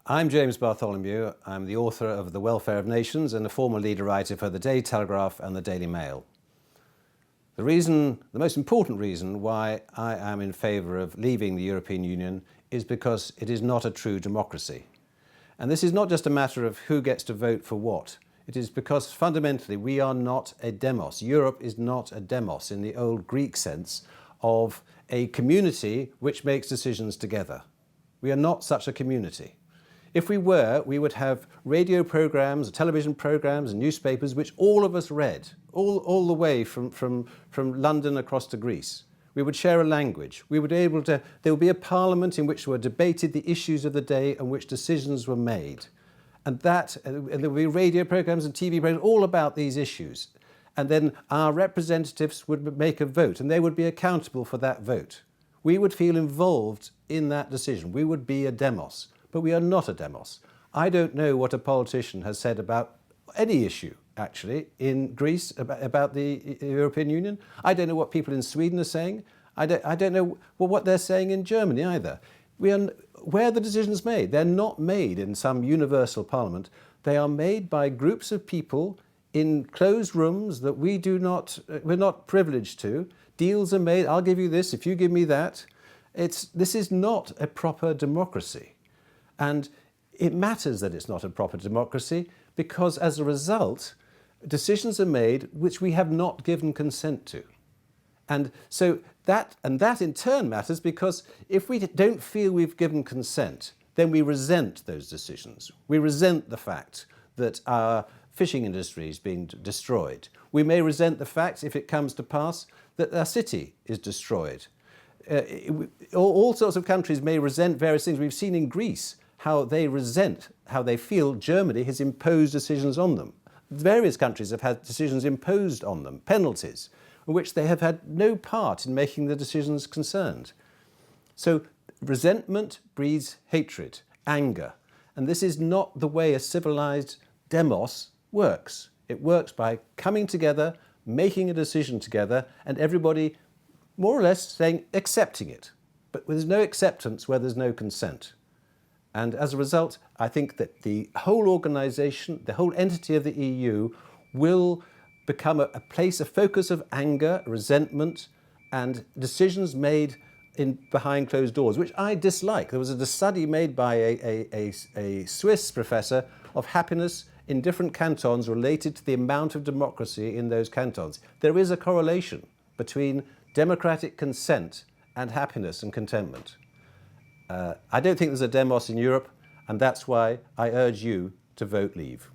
I'm James Bartholomew. I'm the author of The Welfare of Nations and a former leader writer for the Daily Telegraph and the Daily Mail. The most important reason why I am in favour of leaving the European Union is because it is not a true democracy. And this is not just a matter of who gets to vote for what. It is because fundamentally we are not a demos. Europe is not a demos in the old Greek sense of a community which makes decisions together. We are not such a community. If we were, we would have radio programs, television programs and newspapers which all of us read, all the way from London across to Greece. We would share a language. There would be a parliament in which were debated the issues of the day and which decisions were made. And there would be radio programs and TV programs all about these issues. And then our representatives would make a vote and they would be accountable for that vote. We would feel involved in that decision. We would be a demos. But we are not a demos. I don't know what a politician has said about any issue, actually, in Greece, about the European Union. I don't know what people in Sweden are saying. I don't know what they're saying in Germany either. Where are the decisions made? They're not made in some universal parliament. They are made by groups of people in closed rooms that we're not privileged to. Deals are made. I'll give you this if you give me that. This is not a proper democracy. And it matters that it's not a proper democracy because as a result, decisions are made which we have not given consent to. And so that in turn matters because if we don't feel we've given consent, then we resent those decisions. We resent the fact that our fishing industry is being destroyed. We may resent the fact, if it comes to pass, that our city is destroyed. All sorts of countries may resent various things. We've seen in Greece how they feel Germany has imposed decisions on them. Various countries have had decisions imposed on them, penalties, in which they have had no part in making the decisions concerned. So resentment breeds hatred, anger, and this is not the way a civilized demos works. It works by coming together, making a decision together, and everybody more or less accepting it. But there's no acceptance where there's no consent. And as a result, I think that the whole organisation, the whole entity of the EU will become a focus of anger, resentment, and decisions made behind closed doors, which I dislike. There was a study made by a Swiss professor of happiness in different cantons related to the amount of democracy in those cantons. There is a correlation between democratic consent and happiness and contentment. I don't think there's a demos in Europe, and that's why I urge you to vote leave.